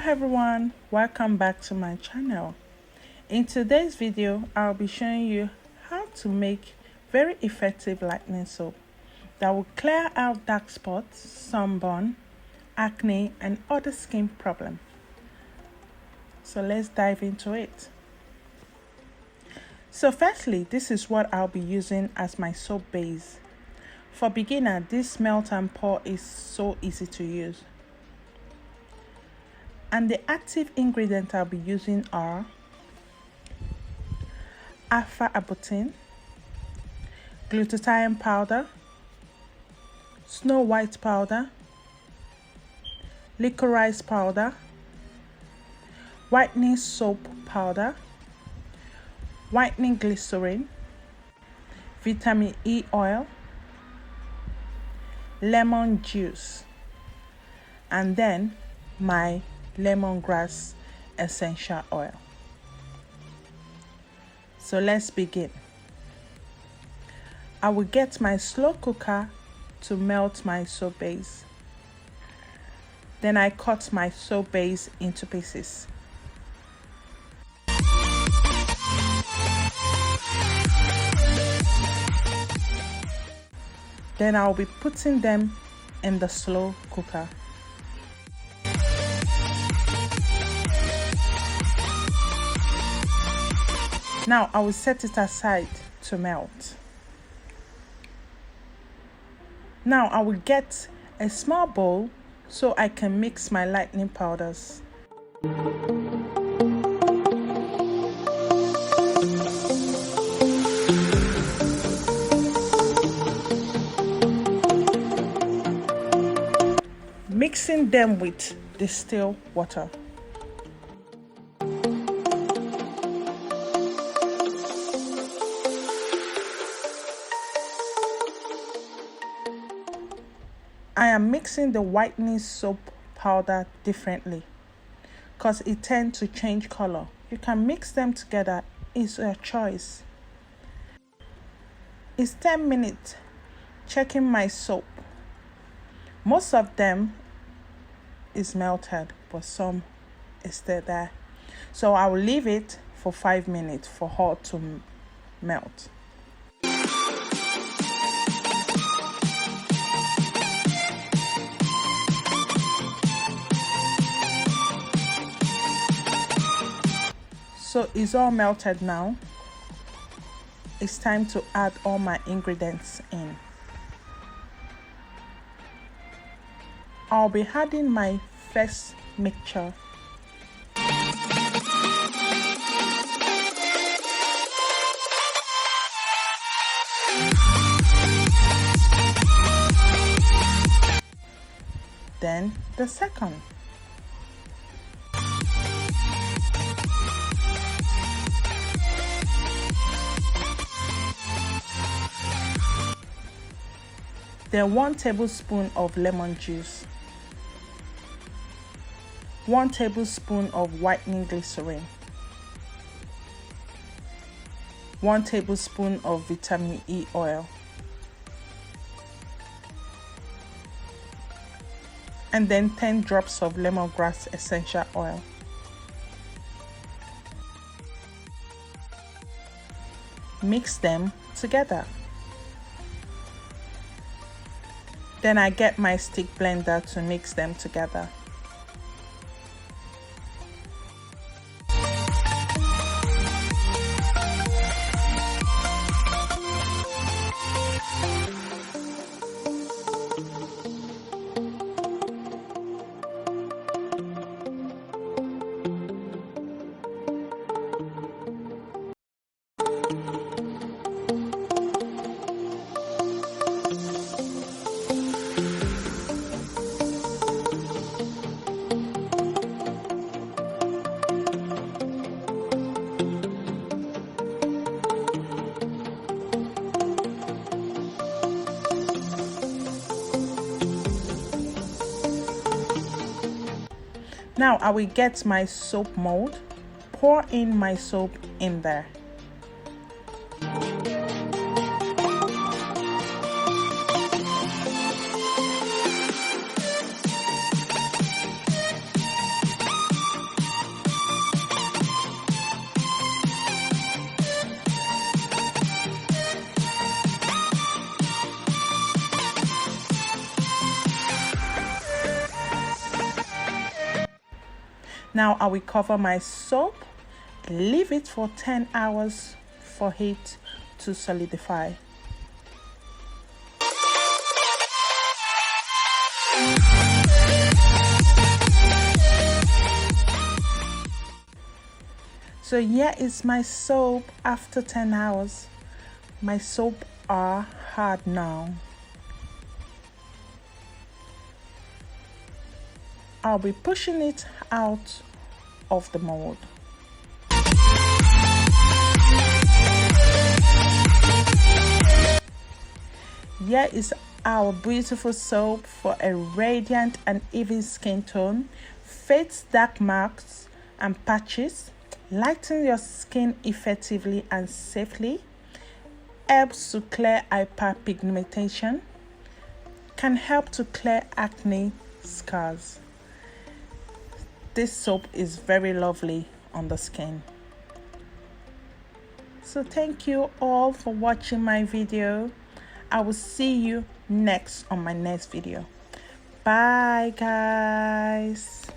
everyone, welcome back to my channel. In today's video, I'll be showing you how to make very effective lightening soap that will clear out dark spots, sunburn, acne and other skin problems. So let's dive into it. So firstly, this is what I'll be using as my soap base. For beginner, this melt and pour is so easy to use. And the active ingredients I'll be using are alpha-arbutin, glutathione powder, snow white powder, licorice powder, whitening soap powder, whitening glycerin, vitamin E oil, lemon juice, and then my lemongrass essential oil. So let's begin. I will get my slow cooker to melt my soap base. Then I cut my soap base into pieces. Then I'll be putting them in the slow cooker. Now I will set it aside to melt. Now I will get a small bowl so I can mix my lightening powders. Mixing them with distilled water. I am mixing the whitening soap powder differently because it tends to change color. You can mix them together, it's your choice. It's 10 minutes. Checking my soap. Most of them is melted, but some is still there. So I will leave it for 5 minutes for her to melt. So it's all melted now. It's time to add all my ingredients in. I'll be adding my first mixture. Then the second. Then 1 tablespoon of lemon juice, 1 tablespoon of whitening glycerin, 1 tablespoon of vitamin E oil, and then 10 drops of lemongrass essential oil. Mix them together. Then I get my stick blender to mix them together. Now I will get my soap mold, pour in my soap in there. Now I will cover my soap, leave it for 10 hours for it to solidify. So here is my soap after 10 hours. My soap are hard now. I'll be pushing it out of the mold. Here is our beautiful soap for a radiant and even skin tone, fades dark marks and patches, lighten your skin effectively and safely, helps to clear hyperpigmentation, can help to clear acne scars. This soap is very lovely on the skin. So thank you all for watching my video. I will see you next on my next video. Bye guys.